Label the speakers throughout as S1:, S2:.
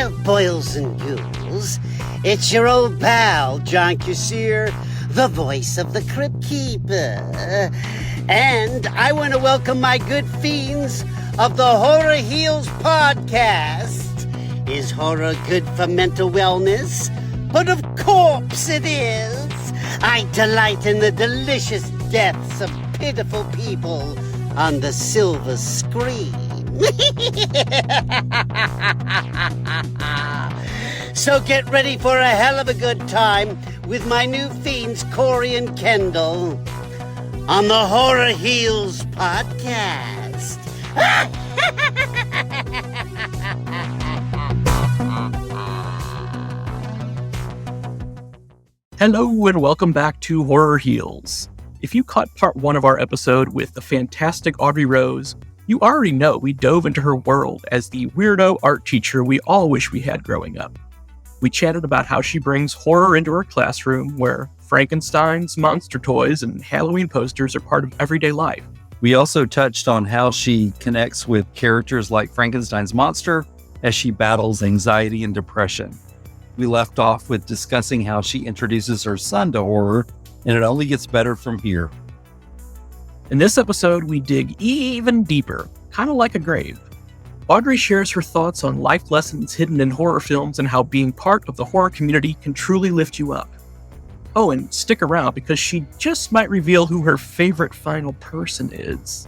S1: Well, boils and ghouls, it's your old pal, John Kassir, the voice of the Crypt Keeper. And I want to welcome my good fiends of the Horror Heals podcast. Is horror good for mental wellness? But of course it is. I delight in the delicious deaths of pitiful people on the silver screen. So get ready for a hell of a good time with my new fiends, Corey and Kendall, on the Horror Heals podcast.
S2: Hello and welcome back to Horror Heals. If you caught part 1 of our episode with the fantastic Audrey Rose, you already know we dove into her world as the weirdo art teacher we all wish we had growing up. We chatted about how she brings horror into her classroom, where Frankenstein's monster toys and Halloween posters are part of everyday life.
S3: We also touched on how she connects with characters like Frankenstein's monster as she battles anxiety and depression. We left off with discussing how she introduces her son to horror, and it only gets better from here.
S2: In this episode, we dig even deeper, kind of like a grave. Audrey shares her thoughts on life lessons hidden in horror films and how being part of the horror community can truly lift you up. Oh, and stick around because she just might reveal who her favorite final person is.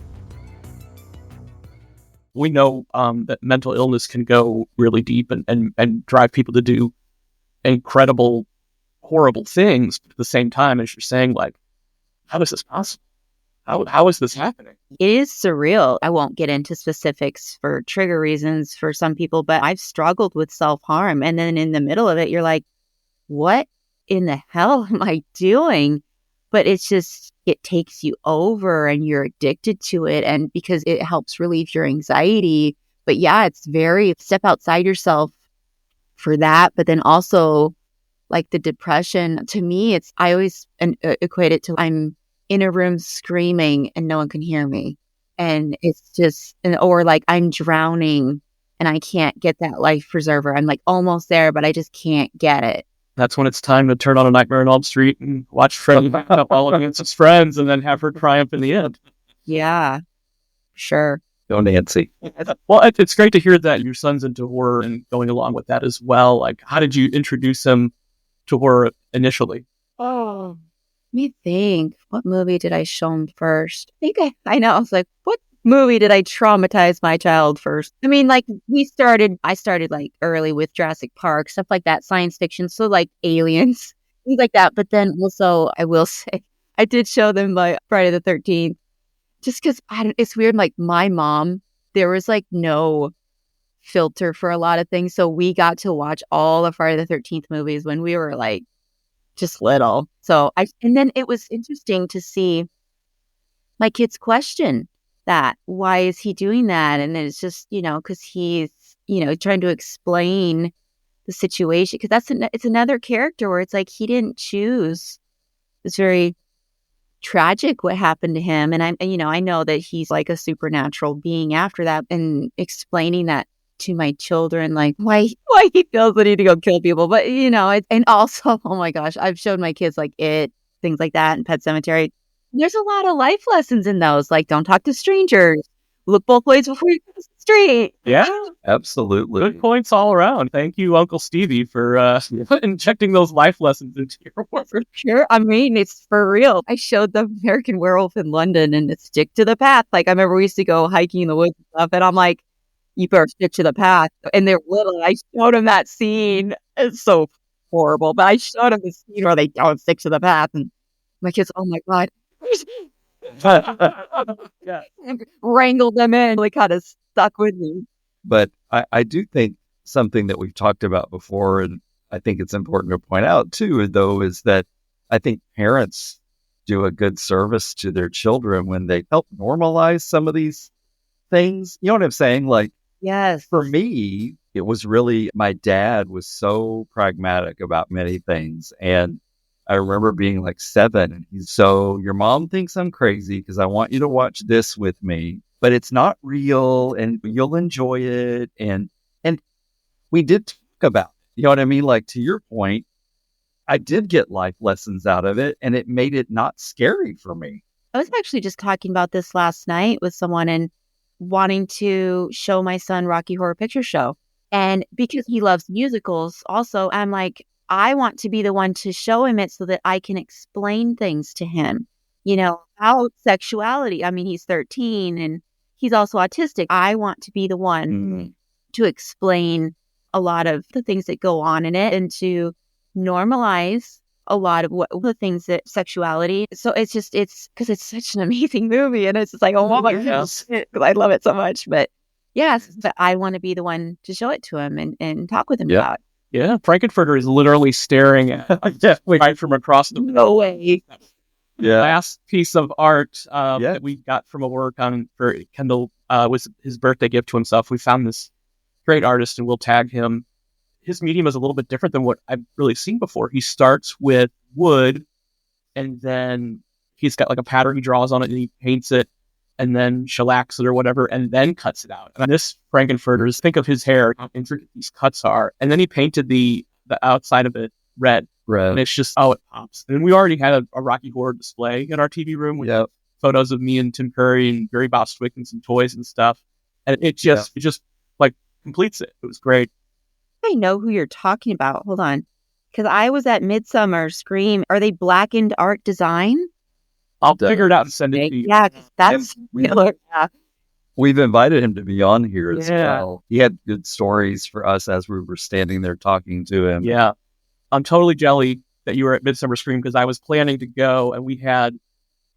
S2: We know that mental illness can go really deep and drive people to do incredible, horrible things. But at the same time, as you're saying, like, how is this possible? How is this happening?
S4: It is surreal. I won't get into specifics for trigger reasons for some people, but I've struggled with self-harm. And then in the middle of it, you're like, what in the hell am I doing? But it's just, it takes you over and you're addicted to it. And because it helps relieve your anxiety. But yeah, it's very step outside yourself for that. But then also like the depression, to me, I always equate it to I'm in a room screaming and no one can hear me. And it's just, or like I'm drowning and I can't get that life preserver. I'm like almost there, but I just can't get it.
S2: That's when it's time to turn on A Nightmare on Elm Street and watch Freddy all against his friends and then have her triumph in the end.
S4: Yeah, sure.
S3: Go Nancy.
S2: Well, it's great to hear that your son's into horror and going along with that as well. Like, how did you introduce him to horror initially?
S4: Oh, let me think. What movie did I show him first? I know. I was like, what movie did I traumatize my child first? I mean, like I started like early with Jurassic Park, stuff like that, science fiction. So like aliens, things like that. But then also I will say, I did show them like Friday the 13th, just because it's weird. Like my mom, there was like no filter for a lot of things. So we got to watch all the Friday the 13th movies when we were like just little. So and then it was interesting to see my kids question that. Why is he doing that? And it's just, because he's, trying to explain the situation. Because it's another character where it's like he didn't choose. It's very tragic what happened to him. And I know that he's like a supernatural being after that, and explaining that to my children, like why he feels the need to go kill people. But and also, oh my gosh, I've showed my kids like things like that, and Pet Sematary. There's a lot of life lessons in those, like don't talk to strangers, look both ways before you cross the street.
S2: Yeah,
S3: absolutely.
S2: Good points all around. Thank you, Uncle Stevie, for injecting those life lessons into your work.
S4: For sure. I mean, it's for real. I showed them American Werewolf in London, and it's stick to the path. Like I remember we used to go hiking in the woods and stuff, and I'm like, you better stick to the path. And they're little. I showed them that scene. It's so horrible. But I showed them the scene where they don't stick to the path. And my kids, oh my God.
S2: Yeah.
S4: Wrangled them in. They kind of stuck with me.
S3: But I do think something that we've talked about before, and I think it's important to point out too, though, is that I think parents do a good service to their children when they help normalize some of these things. You know what I'm saying? Like,
S4: yes.
S3: For me, it was really, my dad was so pragmatic about many things. And I remember being like 7, and he's, so your mom thinks I'm crazy because I want you to watch this with me, but it's not real and you'll enjoy it. And we did talk about it. You know what I mean? Like, to your point, I did get life lessons out of it, and it made it not scary for me.
S4: I was actually just talking about this last night with someone and wanting to show my son Rocky Horror Picture Show. And because he loves musicals, also, I'm like, I want to be the one to show him it so that I can explain things to him, about sexuality. I mean, he's 13 and he's also autistic. I want to be the one to explain a lot of the things that go on in it and to normalize a lot of the things that sexuality. So it's because it's such an amazing movie, and it's just like, oh my goodness, because I love it so much. But yes, but I want to be the one to show it to him and talk with him about it.
S2: Yeah, Frankenfurter is literally staring at right from across the
S4: No way.
S2: last piece of art that we got from a work on for Kendall was his birthday gift to himself. We found this great artist, and we'll tag him. His medium is a little bit different than what I've really seen before. He starts with wood, and then he's got like a pattern he draws on it, and he paints it, and then shellacks it or whatever, and then cuts it out. And this Frankenfurter, think of his hair, how intricate these cuts are. And then he painted the outside of it red. And it's just, it pops. And we already had a Rocky Horror display in our TV room with photos of me and Tim Curry and Gary Bostwick and some toys and stuff. And it just like completes it. It was great.
S4: I know who you're talking about. Hold on. Because I was at Midsummer Scream. Are they Blackened Art Design?
S2: I'll figure it out and send it to you.
S4: Yeah, that's killer. Yeah.
S3: We've invited him to be on here as well. He had good stories for us as we were standing there talking to him.
S2: Yeah. I'm totally jelly that you were at Midsummer Scream because I was planning to go, and we had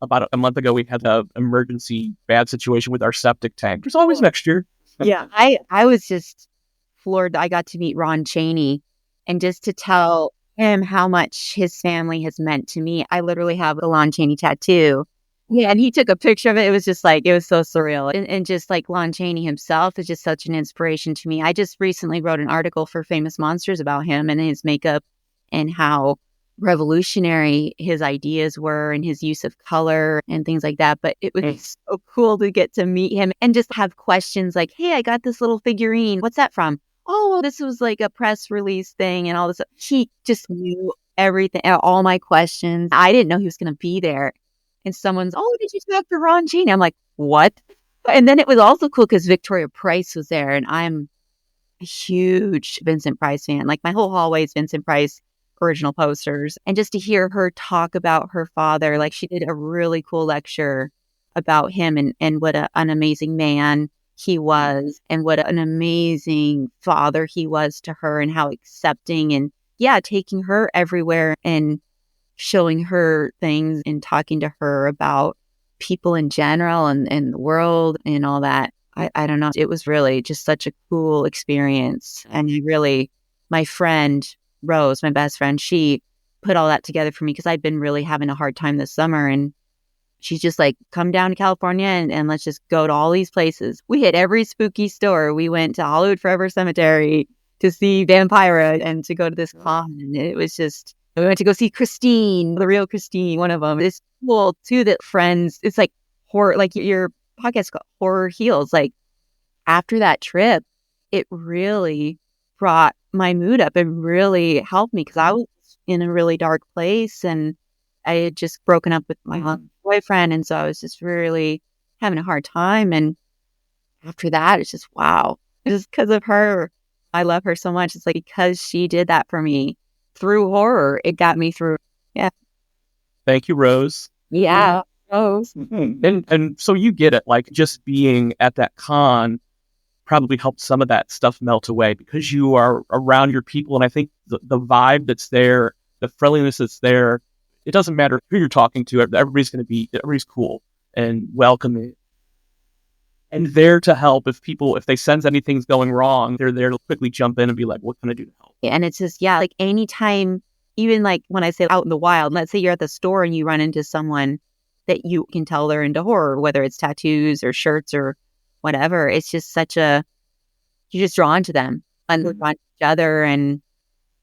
S2: about a month ago, we had an emergency bad situation with our septic tank. There's always next year.
S4: Yeah. I was just floored. I got to meet Ron Chaney, and just to tell him how much his family has meant to me. I literally have a Lon Chaney tattoo. Yeah, and he took a picture of it. It was just like, it was so surreal. And just like Lon Chaney himself is just such an inspiration to me. I just recently wrote an article for Famous Monsters about him and his makeup and how revolutionary his ideas were and his use of color and things like that. But it was so cool to get to meet him and just have questions like, hey, I got this little figurine. What's that from? Oh, well, this was like a press release thing and all this. He just knew everything, all my questions. I didn't know he was going to be there. And someone's, oh, did you talk to Ron Chaney? I'm like, what? And then it was also cool because Victoria Price was there. And I'm a huge Vincent Price fan. Like my whole hallway is Vincent Price original posters. And just to hear her talk about her father, like she did a really cool lecture about him and what an amazing man he was and what an amazing father he was to her and how accepting and taking her everywhere and showing her things and talking to her about people in general and the world and all that. I don't know. It was really just such a cool experience. And my friend Rose, my best friend, she put all that together for me because I'd been really having a hard time this summer. And she's just like, come down to California and let's just go to all these places. We hit every spooky store. We went to Hollywood Forever Cemetery to see Vampira and to go to this con. And it was just, we went to go see Christine, the real Christine, one of them. It's cool too that friends, it's like horror, like your podcast called Horror Heals. Like after that trip, it really brought my mood up. It really helped me because I was in a really dark place and I had just broken up with my boyfriend. And so I was just really having a hard time. And after that, it's just, wow, just because of her. I love her so much. It's like because she did that for me through horror, it got me through. Yeah.
S2: Thank you, Rose.
S4: Yeah. Rose.
S2: And so you get it. Like just being at that con probably helped some of that stuff melt away because you are around your people. And I think the vibe that's there, the friendliness that's there, it doesn't matter who you're talking to. Everybody's cool and welcoming and there to help if they sense anything's going wrong, they're there to quickly jump in and be like, what can I do to help?
S4: And it's just, like anytime, even like when I say out in the wild, let's say you're at the store and you run into someone that you can tell they're into horror, whether it's tattoos or shirts or whatever. It's just you're just drawn to them and they're drawn to each other. And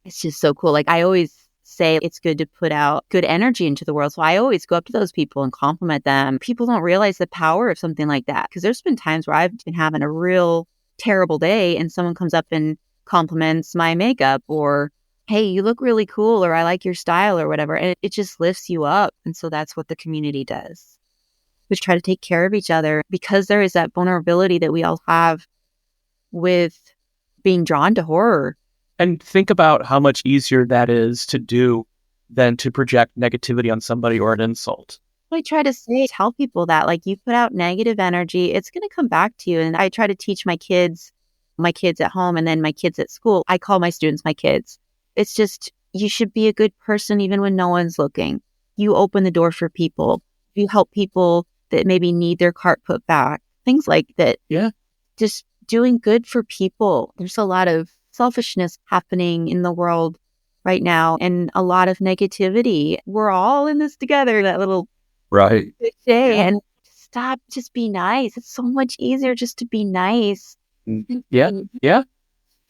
S4: it's just so cool. Like I always say it's good to put out good energy into the world. So I always go up to those people and compliment them. People don't realize the power of something like that because there's been times where I've been having a real terrible day and someone comes up and compliments my makeup, or hey, you look really cool, or I like your style, or whatever. And it just lifts you up. And so that's what the community does. We try to take care of each other because there is that vulnerability that we all have with being drawn to horror.
S2: And think about how much easier that is to do than to project negativity on somebody or an insult.
S4: I try to tell people that, like, you put out negative energy, it's going to come back to you. And I try to teach my kids at home, and then my kids at school. I call my students my kids. It's just, you should be a good person even when no one's looking. You open the door for people. You help people that maybe need their cart put back. Things like that.
S2: Yeah.
S4: Just doing good for people. There's a lot of selfishness happening in the world right now, and a lot of negativity. We're all in this together, that little
S3: Right.
S4: cliche. And stop, just be nice. It's so much easier just to be nice.
S2: Yeah. Yeah.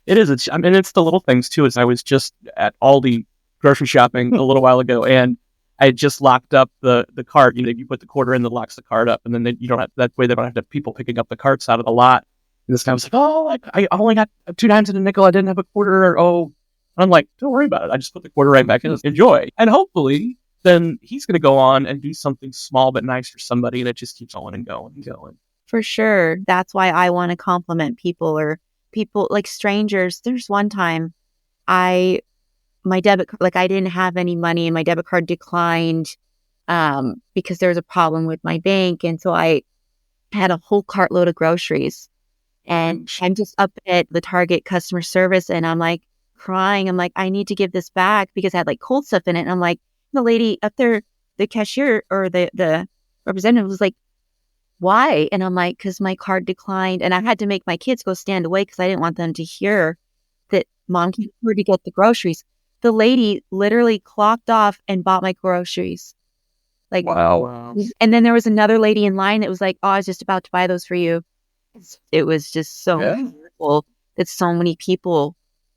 S2: It is. It's the little things too. As I was just at Aldi grocery shopping a little while ago, and I just locked up the cart. You put the quarter in that locks the cart up, and then you don't have, that way they don't have to have people picking up the carts out of the lot. And this guy was like, "Oh, I only got 2 dimes and a nickel. I didn't have a quarter." I'm like, "Don't worry about it. I just put the quarter right back in. Enjoy." And hopefully, then he's going to go on and do something small but nice for somebody, and it just keeps going and going and going.
S4: For sure. That's why I want to compliment people, or people like strangers. There's one time my debit, like, I didn't have any money and my debit card declined because there was a problem with my bank. And so I had a whole cartload of groceries, and I'm just up at the Target customer service, and I'm like crying. I'm like, I need to give this back because I had like cold stuff in it. And I'm like, the lady up there, the cashier or the representative was like, why? And I'm like, because my card declined. And I had to make my kids go stand away because I didn't want them to hear that mom can't afford to get the groceries. The lady literally clocked off and bought my groceries. Like,
S3: Wow.
S4: And then there was another lady in line that was like, oh, I was just about to buy those for you. It was just so wonderful that so many people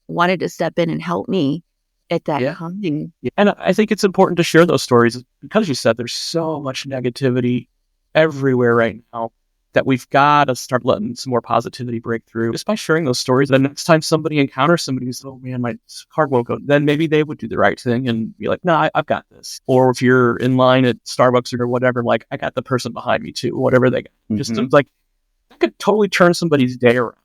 S4: wanted to step in and help me at that time.
S2: And I think it's important to share those stories because you said there's so much negativity everywhere right now that we've got to start letting some more positivity break through just by sharing those stories. The next time somebody encounters somebody who's, oh man, my card won't go, then maybe they would do the right thing and be like, no, I've got this. Or if you're in line at Starbucks or whatever, like, I got the person behind me too, whatever they got. Just like, that could totally turn somebody's day around.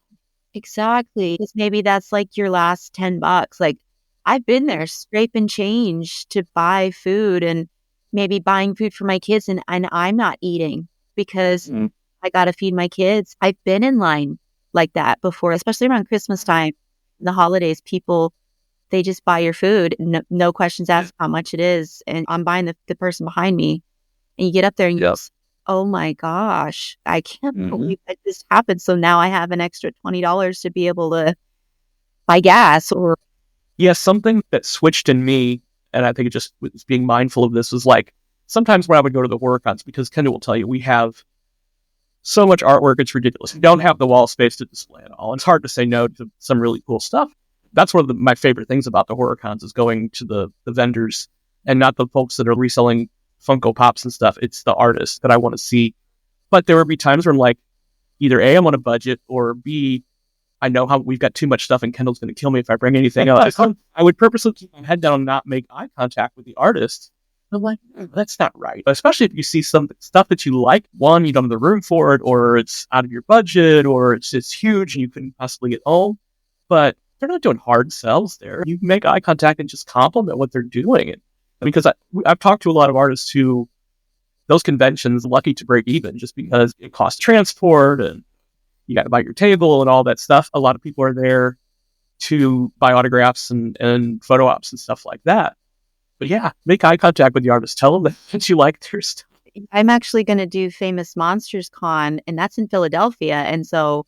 S4: Exactly. Because maybe that's like your last $10. Like, I've been there scraping change to buy food, and maybe buying food for my kids, and I'm not eating because I got to feed my kids. I've been in line like that before, especially around Christmas time, the holidays. People, they just buy your food, no questions asked how much it is. And I'm buying the person behind me, and you get up there and you just, oh my gosh, I can't believe that this happened. So now I have an extra $20 to be able to buy gas. Or
S2: something that switched in me, and I think it just was being mindful of this, was like, sometimes when I would go to the horror cons, because Kendall will tell you, we have so much artwork, it's ridiculous. We don't have the wall space to display it all. It's hard to say no to some really cool stuff. That's one of my favorite things about the horror cons, is going to the vendors and not the folks that are reselling Funko Pops and stuff. It's the artists that I want to see. But there would be times where I'm like, either A, I'm on a budget, or B, I know how we've got too much stuff and Kendall's going to kill me if I bring anything else. I would purposely keep my head down and not make eye contact with the artist. I'm like, that's not right. Especially if you see some stuff that you like. One, you don't have the room for it, or it's out of your budget, or it's huge and you couldn't possibly get home. But they're not doing hard sells there. You make eye contact and just compliment what they're doing. Because I've talked to a lot of artists who, those conventions, lucky to break even just because it costs transport and you got to buy your table and all that stuff. A lot of people are there to buy autographs and photo ops and stuff like that. But yeah, make eye contact with the artist. Tell them that you like their stuff.
S4: I'm actually going to do Famous Monsters Con, and that's in Philadelphia. And so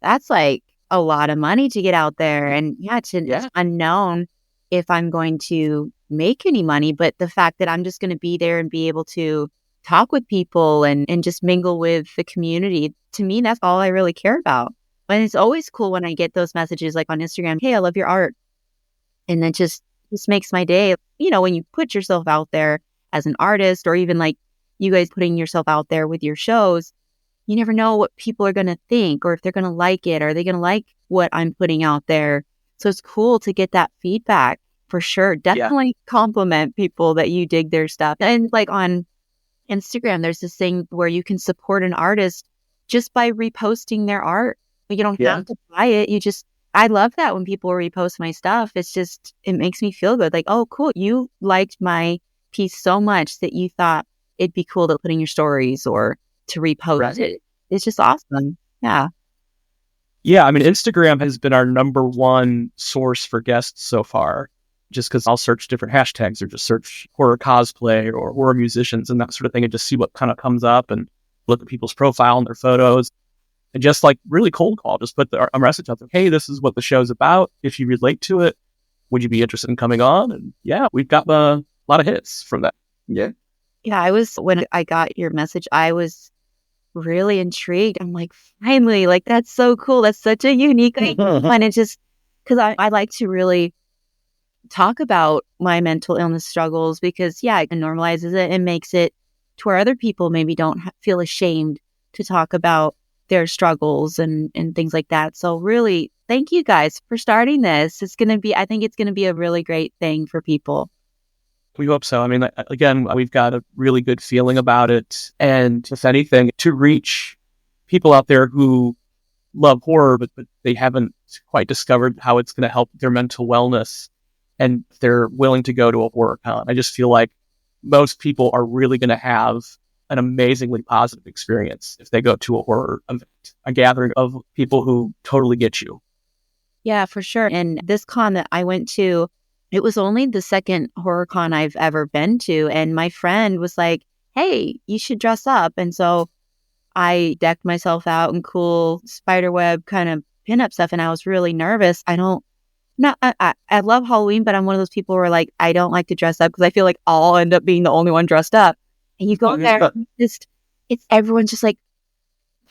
S4: that's like a lot of money to get out there. And it's unknown if I'm going to make any money. But the fact that I'm just going to be there and be able to talk with people and just mingle with the community, to me, that's all I really care about. And it's always cool when I get those messages like on Instagram, hey, I love your art. And that just makes my day. You know, when you put yourself out there as an artist, or even like you guys putting yourself out there with your shows, you never know what people are going to think, or if they're going to like it. Are they going to like what I'm putting out there? So it's cool to get that feedback for sure. Definitely compliment people that you dig their stuff. And like on Instagram, there's this thing where you can support an artist just by reposting their art. You don't have to buy it. I love that when people repost my stuff. It makes me feel good. Like, oh, cool. You liked my piece so much that you thought it'd be cool to put in your stories or to repost it. It's just awesome. Yeah.
S2: Yeah, I mean, Instagram has been our number one source for guests so far, just because I'll search different hashtags or just search horror cosplay or horror musicians and that sort of thing and just see what kind of comes up and look at people's profile and their photos and just like really cold call, just put a message out there. Hey, this is what the show's about. If you relate to it, would you be interested in coming on? And yeah, we've got a lot of hits from that.
S3: Yeah.
S4: Yeah, when I got your message, I was really intrigued. I'm like, finally, like, that's so cool. That's such a unique idea. And it just, because I like to really talk about my mental illness struggles because, yeah, it normalizes it and makes it to where other people maybe don't feel ashamed to talk about their struggles and things like that. So really, thank you guys for starting this. I think it's going to be a really great thing for people.
S2: We hope so. I mean, again, we've got a really good feeling about it. And if anything, to reach people out there who love horror, but they haven't quite discovered how it's going to help their mental wellness, and they're willing to go to a horror con. I just feel like most people are really going to have an amazingly positive experience if they go to a horror event, a gathering of people who totally get you.
S4: Yeah, for sure. And this con that I went to, it was only the second horror con I've ever been to. And my friend was like, hey, you should dress up. And so I decked myself out in cool spiderweb kind of pinup stuff. And I was really nervous. I love Halloween, but I'm one of those people where like, I don't like to dress up because I feel like I'll end up being the only one dressed up. And you go there, it's everyone's just like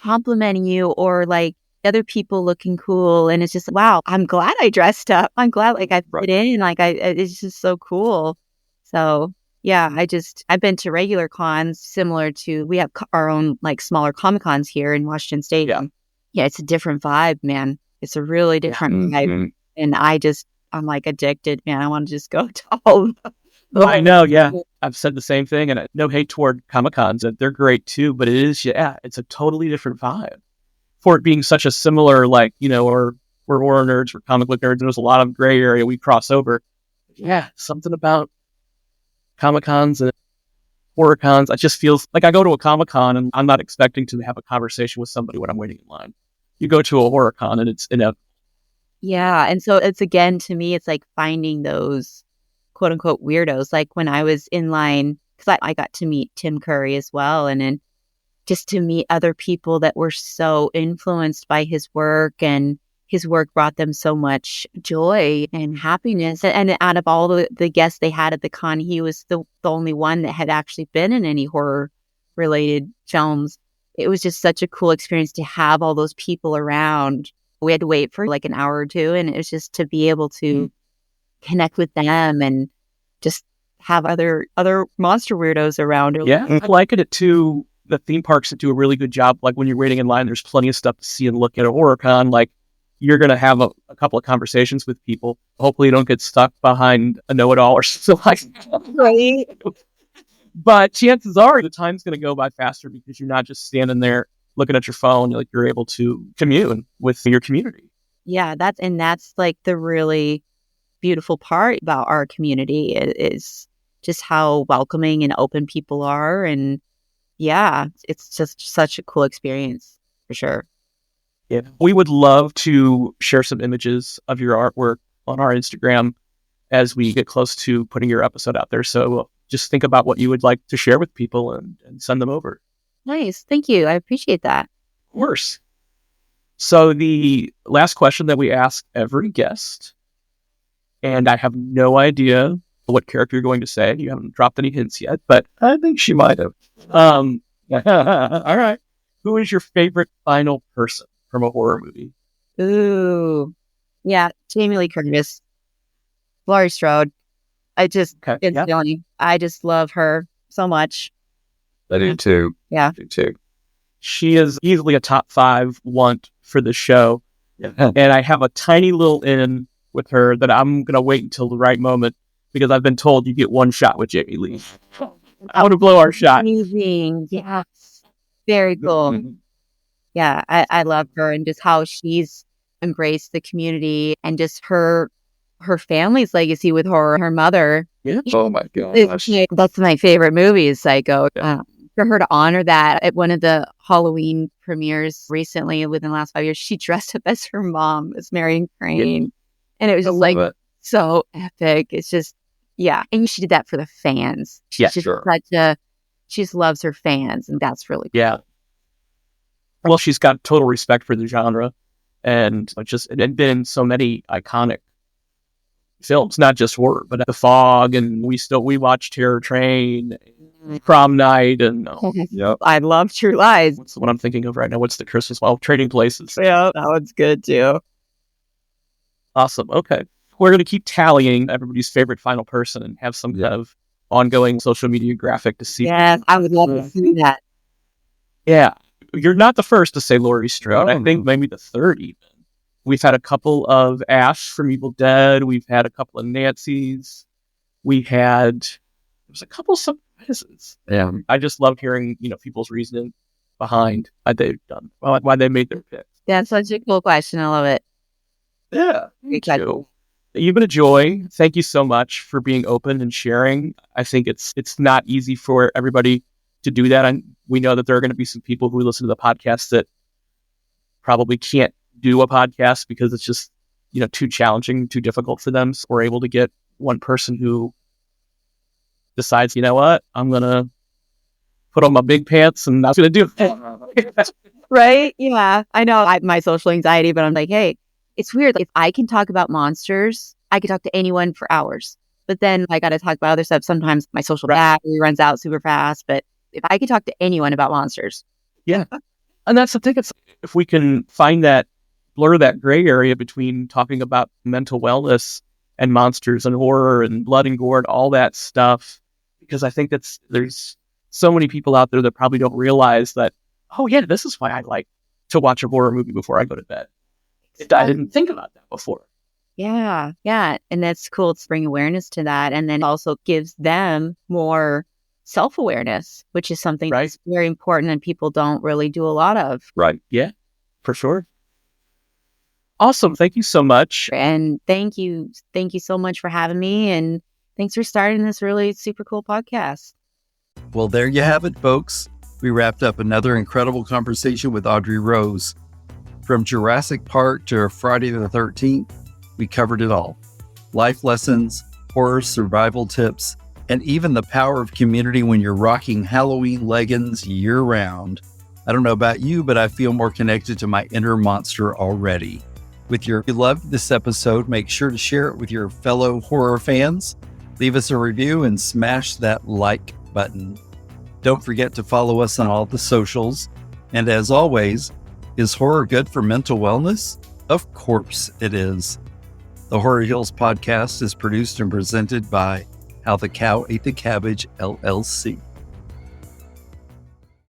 S4: complimenting you or like other people looking cool. And it's just, wow, I'm glad I dressed up. I'm glad like I fit in. Like it's just so cool. So yeah, I've been to regular cons similar to, we have our own like smaller Comic Cons here in Washington State. Yeah, it's a different vibe, man. It's a really different vibe. And I'm like addicted, man. I want to just go to all of them.
S2: I know, yeah. I've said the same thing, and no hate toward Comic Cons. They're great too, but it's a totally different vibe. For it being such a similar, like, we're horror nerds, we're comic book nerds, and there's a lot of gray area we cross over. Yeah, something about Comic Cons and horror cons, it just feels like I go to a Comic Con and I'm not expecting to have a conversation with somebody when I'm waiting in line. You go to a horror con and it's inevitable. Yeah,
S4: and so it's, again, to me, it's like finding those quote unquote weirdos. Like when I was in line, because I got to meet Tim Curry as well, and then just to meet other people that were so influenced by his work, and his work brought them so much joy and happiness. And out of all the guests they had at the con, he was the only one that had actually been in any horror related films. It was just such a cool experience to have all those people around. We had to wait for like an hour or two, and it was just to be able to connect with them and just have other monster weirdos around.
S2: Yeah, I liken it to the theme parks that do a really good job. Like when you're waiting in line, there's plenty of stuff to see and look at a horror con. Like you're going to have a couple of conversations with people. Hopefully you don't get stuck behind a know-it-all or something like that. Right. But chances are the time's going to go by faster because you're not just standing there looking at your phone. Like you're able to commune with your community.
S4: Yeah, that's like the really beautiful part about our community is just how welcoming and open people are. And yeah, it's just such a cool experience for sure.
S2: Yeah, we would love to share some images of your artwork on our Instagram as we get close to putting your episode out there. So just think about what you would like to share with people and send them over.
S4: Nice. Thank you. I appreciate that.
S2: Of course. So the last question that we ask every guest, and I have no idea what character you're going to say. You haven't dropped any hints yet, but
S3: I think she might have.
S2: All right. Who is your favorite final person from a horror movie?
S4: Ooh. Yeah, Jamie Lee Curtis. Laurie Strode. I just love her so much.
S3: I do too.
S4: Yeah.
S3: I do too.
S2: She is easily a top 5 want for the show. Yeah. And I have a tiny little in with her that I'm going to wait until the right moment because I've been told you get one shot with Jamie Lee. I want to blow our shot.
S4: Amazing. Yes. Very cool.
S3: Mhm.
S4: Yeah, I love her and just how she's embraced the community and just her family's legacy with horror. Her mother.
S2: Yeah. Oh my gosh.
S4: That's my favorite movie is Psycho.
S2: Yeah.
S4: For her to honor that at one of the Halloween premieres recently within the last 5 years, she dressed up as her mom, as Marion Crane. And it was
S3: I
S4: just
S3: love
S4: like
S3: it.
S4: so epic. It's just, yeah. And she did that for the fans. She's
S2: Yeah,
S4: just
S3: sure.
S4: she just loves her fans. And that's really cool.
S2: Yeah. Well, she's got total respect for the genre and been in so many iconic films, not just horror, but The Fog, and we watched Terror Train, Prom Night, and
S3: Yep.
S4: I love True Lies.
S2: what's the one I'm thinking of right now? What's the Christmas one? Trading Places.
S4: Yeah, that one's good too.
S2: Awesome. Okay. We're going to keep tallying everybody's favorite final person and have some kind of ongoing social media graphic to see.
S4: Yes, I would love to see that.
S2: Yeah. You're not the first to say Laurie Strode.
S3: Oh.
S2: I think maybe the third even. We've had a couple of Ash from Evil Dead. We've had a couple of Nancy's. There was a couple surprises.
S3: Yeah.
S2: I just loved hearing, people's reasoning behind why they've done, why they made their picks.
S4: That's such a cool question. I love it.
S2: Yeah.
S4: Great
S2: Thank you. You've been a joy. Thank you so much for being open and sharing. I think it's not easy for everybody to do that. And we know that there are going to be some people who listen to the podcast that probably can't do a podcast because it's just, too challenging, too difficult for them. So we're able to get one person who decides, you know what, I'm going to put on my big pants and I'm going to do it.
S4: Right? Yeah. I know my social anxiety, but I'm like, hey, it's weird. If I can talk about monsters, I can talk to anyone for hours. But then I got to talk about other stuff. Sometimes my social battery runs out super fast. But if I can talk to anyone about monsters.
S2: Yeah. And that's the thing. It's if we can blur that gray area between talking about mental wellness and monsters and horror and blood and gore and all that stuff, because I think there's so many people out there that probably don't realize that, oh yeah, this is why I like to watch a horror movie before I go to bed. I didn't think about that before.
S4: Yeah. Yeah. And that's cool to bring awareness to that. And then also gives them more self-awareness, which is something that's very important and people don't really do a lot of.
S2: Right. Yeah, for sure. Awesome. Thank you so much.
S4: And thank you so much for having me. And thanks for starting this really super cool podcast.
S5: Well, there you have it, folks. We wrapped up another incredible conversation with Audrey Rose. From Jurassic Park to Friday the 13th, we covered it all. Life lessons, horror survival tips, and even the power of community when you're rocking Halloween leggings year-round. I don't know about you, but I feel more connected to my inner monster already. If you loved this episode, make sure to share it with your fellow horror fans. Leave us a review and smash that like button. Don't forget to follow us on all the socials. And as always, is horror good for mental wellness? Of course it is. The Horror Heals podcast is produced and presented by How the Cow Ate the Cabbage, LLC.